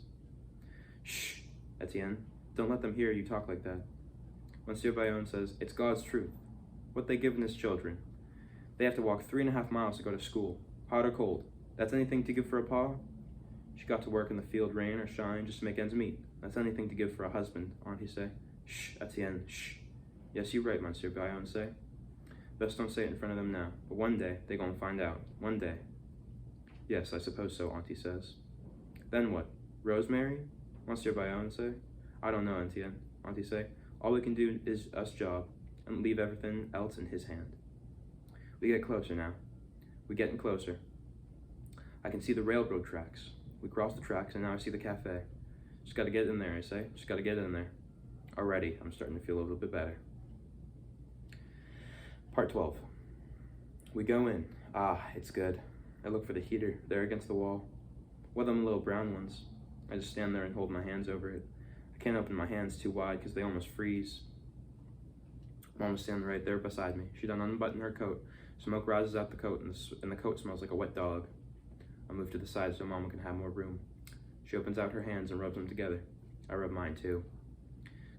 Shh, Etienne. Don't let them hear you talk like that. Monsieur Bayonne says, it's God's truth. What they given his children. They have to walk 3.5 miles to go to school, hot or cold. That's anything to give for a pa? She got to work in the field, rain or shine, just to make ends meet. That's anything to give for a husband, Auntie say. Shh, Etienne, shh. Yes, you're right, Monsieur Bayonne say. Best don't say it in front of them now, but one day they gonna find out. One day. Yes, I suppose so, Auntie says. Then what? Rosemary? Monsieur Bayonne say. I don't know, Etienne, Auntie say. All we can do is us job, and leave everything else in his hand. We get closer now. We're getting closer. I can see the railroad tracks. We cross the tracks, and now I see the cafe. Just gotta get in there, I say. Just gotta get in there. Already, I'm starting to feel a little bit better. Part 12. We go in. Ah, it's good. I look for the heater there against the wall. One of them little brown ones. I just stand there and hold my hands over it. I can't open my hands too wide because they almost freeze. Mom was standing right there beside me. She done unbuttoned her coat. Smoke rises out the coat and the coat smells like a wet dog. I move to the side so Mama can have more room. She opens out her hands and rubs them together. I rub mine too.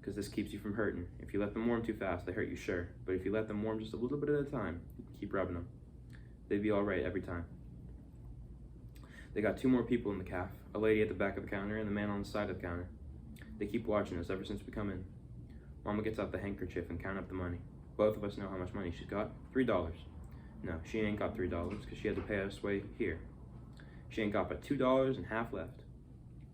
because this keeps you from hurting. If you let them warm too fast, they hurt you, sure. But if you let them warm just a little bit at a time, you can keep rubbing them. They'd be all right every time. They got 2 more people in the calf, a lady at the back of the counter and the man on the side of the counter. They keep watching us ever since we come in. Mama gets out the handkerchief and count up the money. Both of us know how much money she's got. $3. No, she ain't got $3 because she had to pay us way here. She ain't got but $2 and half left.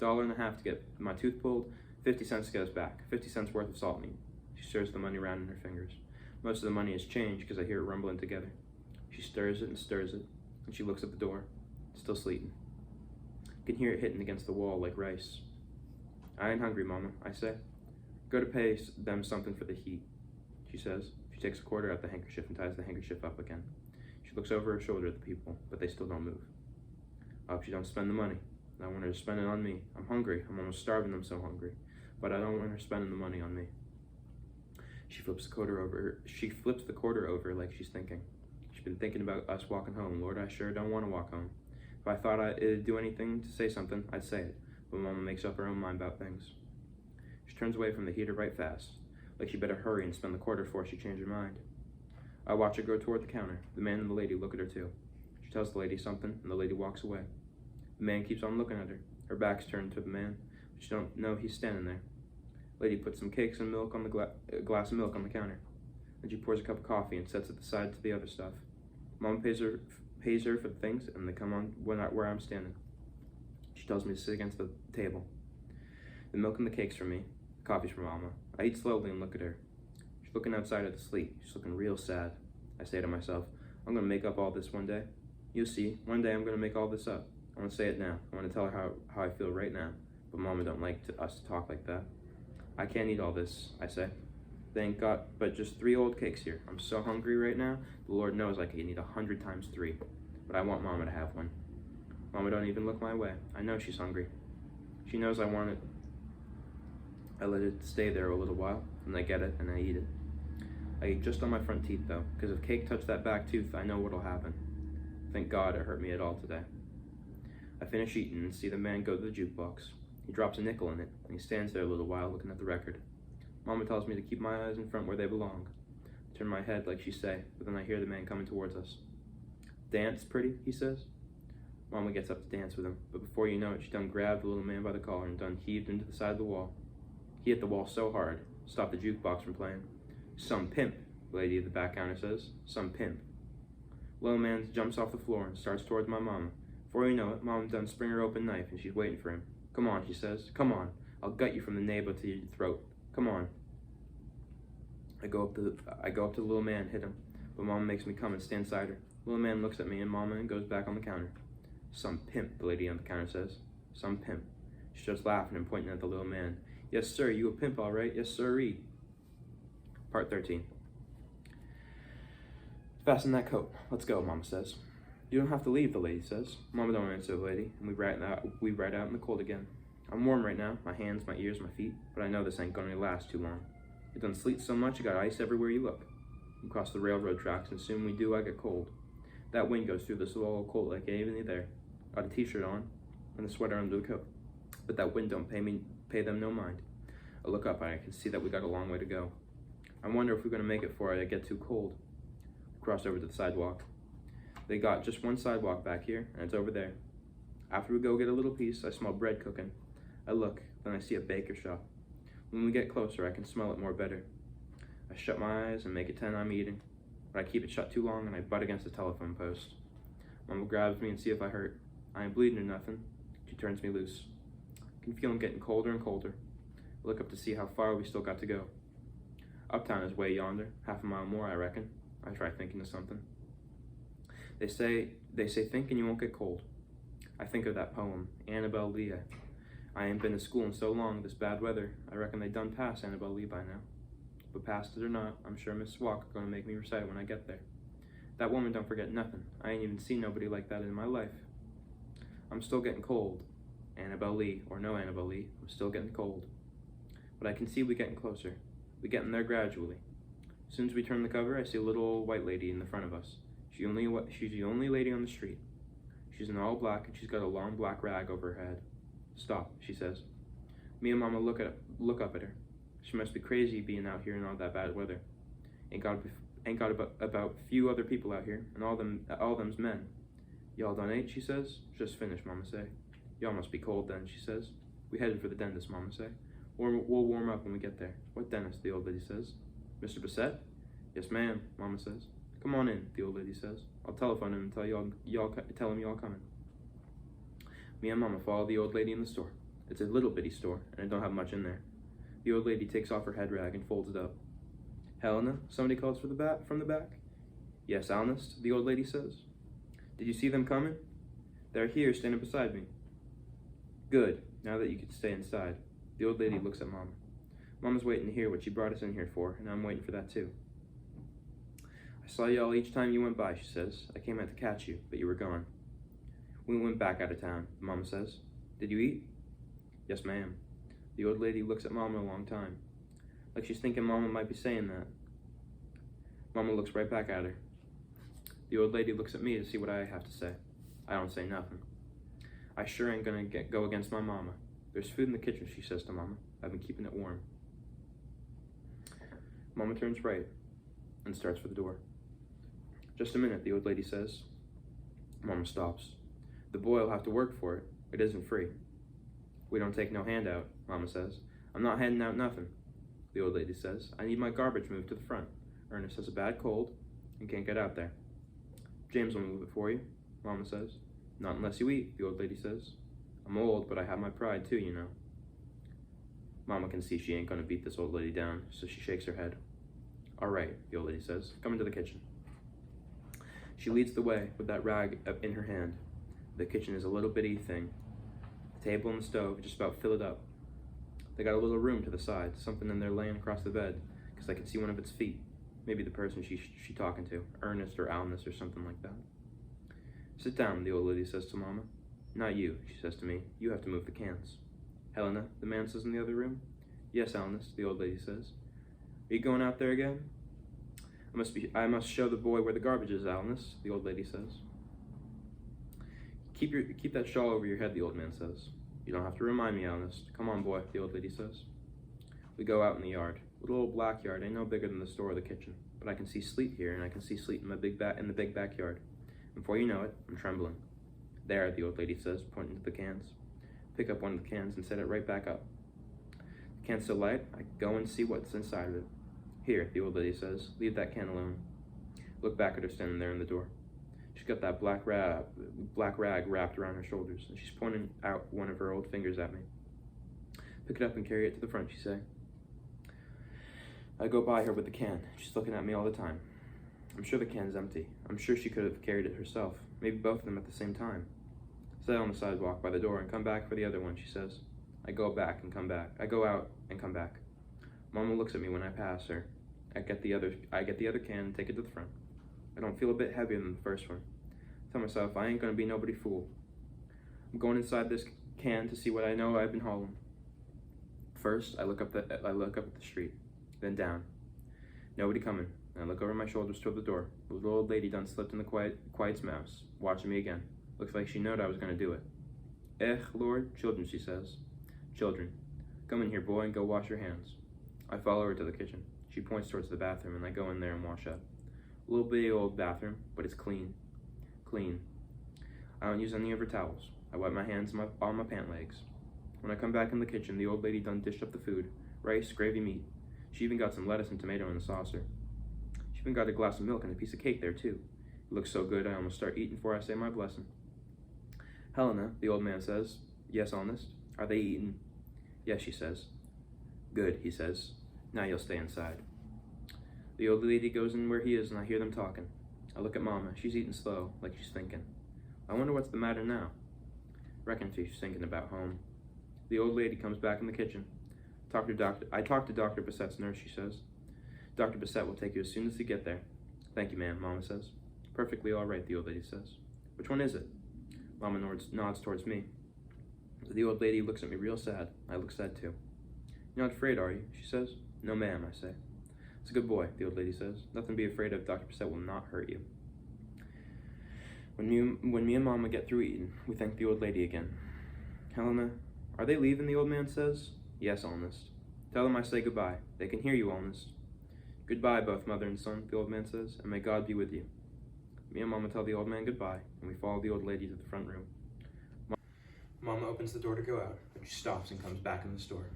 $1.50 to get my tooth pulled, 50 cents to get us back, 50 cents worth of salt meat. She stirs the money around in her fingers. Most of the money is change because I hear it rumbling together. She stirs it, and she looks at the door. It's still sleeting. I can hear it hitting against the wall like rice. I ain't hungry, Mama, I say. Go to pay them something for the heat, she says. She takes a quarter out the handkerchief and ties the handkerchief up again. She looks over her shoulder at the people, but they still don't move. I hope she don't spend the money. I want her to spend it on me. I'm hungry. I'm almost starving. I'm so hungry. But I don't want her spending the money on me. She flips the quarter over like she's thinking. She's been thinking about us walking home. Lord, I sure don't want to walk home. If I thought it'd do anything to say something, I'd say it. But Mama makes up her own mind about things. She turns away from the heater right fast, like she better hurry and spend the quarter before she changes her mind. I watch her go toward the counter. The man and the lady look at her too. She tells the lady something, and the lady walks away. The man keeps on looking at her. Her back's turned to the man, but she don't know he's standing there. The lady puts some cakes and milk on the glass of milk on the counter. Then she pours a cup of coffee and sets it aside to the other stuff. Mama pays her for the things, and they come on where I'm standing. She tells me to sit against the table. The milk and the cakes for me. The coffee's for Mama. I eat slowly and look at her. She's looking outside at the sleet. She's looking real sad. I say to myself, I'm going to make up all this one day. You'll see, one day I'm going to make all this up. I want to say it now. I want to tell her how I feel right now. But Mama don't like us to talk like that. I can't eat all this, I say. They ain't got but just 3 old cakes here. I'm so hungry right now, the Lord knows I can eat 100 times 3. But I want Mama to have one. Mama don't even look my way. I know she's hungry. She knows I want it. I let it stay there a little while, and I get it, and I eat it. I eat just on my front teeth, though, because if cake touched that back tooth, I know what'll happen. Thank God it hurt me at all today. I finish eating and see the man go to the jukebox. He drops a nickel in it, and he stands there a little while looking at the record. Mama tells me to keep my eyes in front where they belong. I turn my head like she say, but then I hear the man coming towards us. Dance, pretty, he says. Mama gets up to dance with him, but before you know it, she done grabbed the little man by the collar and done heaved into the side of the wall. He hit the wall so hard, stopped the jukebox from playing. Some pimp, the lady at the back counter says. Some pimp. Little man jumps off the floor and starts towards my Mama. Before you know it, Mom done spring her open knife and she's waiting for him. Come on, she says. Come on. I'll gut you from the navel to your throat. Come on. I go up to the little man, hit him, but Mama makes me come and stand beside her. Little man looks at me and Mama and goes back on the counter. Some pimp, the lady on the counter says. Some pimp. She starts laughing and pointing at the little man. Yes, sir, you a pimp, all right? Yes, sirree. Part 13. Fasten that coat. Let's go, Mama says. You don't have to leave, the lady says. Mama don't answer the lady, and we ride out in the cold again. I'm warm right now, my hands, my ears, my feet, but I know this ain't gonna last too long. It done sleet so much, you got ice everywhere you look. We cross the railroad tracks, and soon we do, I get cold. That wind goes through this little old coat like I ain't even there. Got a t-shirt on, and a sweater under the coat. But that wind don't pay them no mind. I look up, and I can see that we got a long way to go. I wonder if we're gonna make it before I get too cold. We cross over to the sidewalk. They got just one sidewalk back here, and it's over there. After we go get a little piece, I smell bread cooking. I look, then I see a baker shop. When we get closer, I can smell it more better. I shut my eyes and make it 10 I'm eating, but I keep it shut too long and I butt against the telephone post. Mama grabs me and see if I hurt. I ain't bleeding or nothing. She turns me loose. I can feel him getting colder and colder. I look up to see how far we still got to go. Uptown is way yonder, half a mile more, I reckon. I try thinking of something. They say think and you won't get cold. I think of that poem, Annabel Lee. I ain't been to school in so long, this bad weather, I reckon they done pass Annabel Lee by now. But past it or not, I'm sure Miss Walker gonna make me recite it when I get there. That woman don't forget nothing. I ain't even seen nobody like that in my life. I'm still getting cold. Annabel Lee, or no Annabel Lee, I'm still getting cold. But I can see we getting closer. We getting there gradually. As soon as we turn the cover, I see a little old white lady in the front of us. She's the only lady on the street. She's in all black and she's got a long black rag over her head. Stop, she says. Me and Mama look up at her. She must be crazy being out here in all that bad weather. Ain't got about few other people out here, and all them's men. Y'all done ate, she says. Just finished, Mama say. Y'all must be cold then, she says. We headed for the dentist, Mama say. We'll warm up when we get there. What dentist? The old lady says. Mr. Bissett? Yes, ma'am, Mama says. Come on in, the old lady says. I'll telephone him and tell him y'all coming. Me and Mama follow the old lady in the store. It's a little bitty store, and it don't have much in there. The old lady takes off her head rag and folds it up. Helena, somebody calls from the back. Yes, Alnest, the old lady says. Did you see them coming? They're here, standing beside me. Good, now that you can stay inside. The old lady looks at Mama. Mama's waiting to hear what she brought us in here for, and I'm waiting for that too. I saw y'all each time you went by, she says. I came out to catch you, but you were gone. We went back out of town, Mama says. Did you eat? Yes, ma'am. The old lady looks at Mama a long time, like she's thinking Mama might be saying that. Mama looks right back at her. The old lady looks at me to see what I have to say. I don't say nothing. I sure ain't gonna go against my Mama. There's food in the kitchen, she says to Mama. I've been keeping it warm. Mama turns right and starts for the door. Just a minute, the old lady says. Mama stops. The boy'll have to work for it. It isn't free. We don't take no handout, Mama says. I'm not handing out nothing, the old lady says. I need my garbage moved to the front. Ernest has a bad cold and can't get out there. James will move it for you, Mama says. Not unless you eat, the old lady says. I'm old, but I have my pride too, you know. Mama can see she ain't gonna beat this old lady down, so she shakes her head. All right, the old lady says. Come into the kitchen. She leads the way with that rag up in her hand. The kitchen is a little bitty thing. The table and the stove just about fill it up. They got a little room to the side, something in there laying across the bed, because I can see one of its feet. Maybe the person she talking to, Ernest or Alness or something like that. Sit down, the old lady says to Mama. Not you, she says to me. You have to move the cans. Helena, the man says in the other room. Yes, Alness, the old lady says. Are you going out there again? I must show the boy where the garbage is, Alness, the old lady says. Keep that shawl over your head, the old man says. You don't have to remind me, Alness. Come on, boy, the old lady says. We go out in the yard. A little old black yard ain't no bigger than the store or the kitchen, but I can see sleet here, and I can see sleet in the big backyard. Before you know it, I'm trembling. There, the old lady says, pointing to the cans. Pick up one of the cans and set it right back up. The can's so light, I go and see what's inside of it. Here, the old lady says, leave that can alone. Look back at her standing there in the door. She's got that black rag wrapped around her shoulders, and she's pointing out one of her old fingers at me. Pick it up and carry it to the front, she say. I go by her with the can. She's looking at me all the time. I'm sure the can's empty. I'm sure she could have carried it herself, maybe both of them at the same time. Sit on the sidewalk by the door and come back for the other one, she says. I go back and come back. I go out and come back. Mama looks at me when I pass her. I get the other can and take it to the front. I don't feel a bit heavier than the first one. I tell myself I ain't gonna be nobody fool. I'm going inside this can to see what I know I've been hauling. First, I look up at the street, then down. Nobody coming. I look over my shoulders toward the door. The little old lady done slipped in the quiet's mouse, watching me again. Looks like she knowed I was gonna do it. Lord, children, she says. Children, come in here, boy, and go wash your hands. I follow her to the kitchen. She points towards the bathroom, and I go in there and wash up. A little bitty old bathroom, but it's clean. Clean. I don't use any of her towels. I wipe my hands on my pant legs. When I come back in the kitchen, the old lady done dished up the food. Rice, gravy, meat. She even got some lettuce and tomato in the saucer. She even got a glass of milk and a piece of cake there, too. It looks so good I almost start eating before I say my blessing. Helena, the old man says. Yes, honest. Are they eating? Yes, she says. Good, he says. Now you'll stay inside. The old lady goes in where he is and I hear them talking. I look at Mama. She's eating slow, like she's thinking. I wonder what's the matter now. Reckon she's thinking about home. The old lady comes back in the kitchen. I talked to Dr. Bissett's nurse, she says. Dr. Bissett will take you as soon as you get there. Thank you, ma'am, Mama says. Perfectly all right, the old lady says. Which one is it? Mama nods towards me. The old lady looks at me real sad. I look sad too. You're not afraid, are you? She says. No, ma'am, I say. It's a good boy, the old lady says. Nothing to be afraid of. Dr. Bissett will not hurt you. When me and Mama get through eating, we thank the old lady again. Helena, are they leaving, the old man says. Yes, honest. Tell them I say goodbye. They can hear you, Honest. Goodbye, both mother and son, the old man says, and may God be with you. Me and Mama tell the old man goodbye, and we follow the old lady to the front room. Mama opens the door to go out, but she stops and comes back in the store.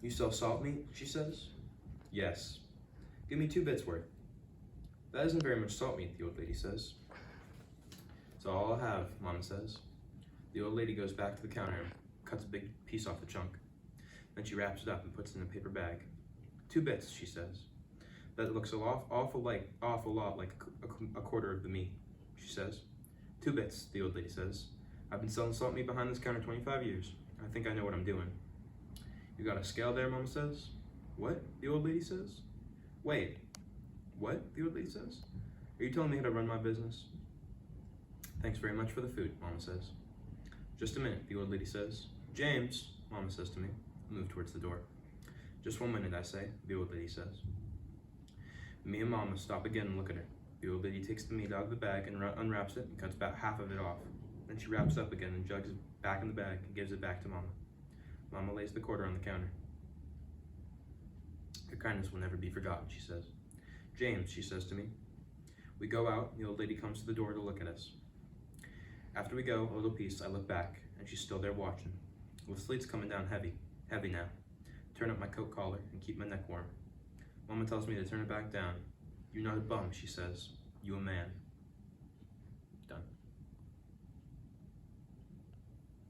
You sell salt meat? She says. Yes. Give me 2 bits worth. That isn't very much salt meat, the old lady says. It's all I'll have, Mama says. The old lady goes back to the counter and cuts a big piece off the chunk. Then she wraps it up and puts it in a paper bag. 2 bits, she says. That looks an awful lot like a quarter of the meat, she says. 2 bits, the old lady says. I've been selling salt meat behind this counter 25 years. I think I know what I'm doing. You got a scale there, Mama says. What? The old lady says. Wait. What? The old lady says. Are you telling me how to run my business? Thanks very much for the food, Mama says. Just a minute, the old lady says. James, Mama says to me. I move towards the door. Just 1 minute, I say, the old lady says. Me and Mama stop again and look at her. The old lady takes the meat out of the bag and unwraps it and cuts about half of it off. Then she wraps it up again and jugs it back in the bag and gives it back to Mama. Mama lays the quarter on the counter. Your kindness will never be forgotten, she says. James, she says to me. We go out, and the old lady comes to the door to look at us. After we go a little piece, I look back, and she's still there watching. The sleet's coming down heavy now. Turn up my coat collar and keep my neck warm. Mama tells me to turn it back down. You're not a bum, she says. You a man.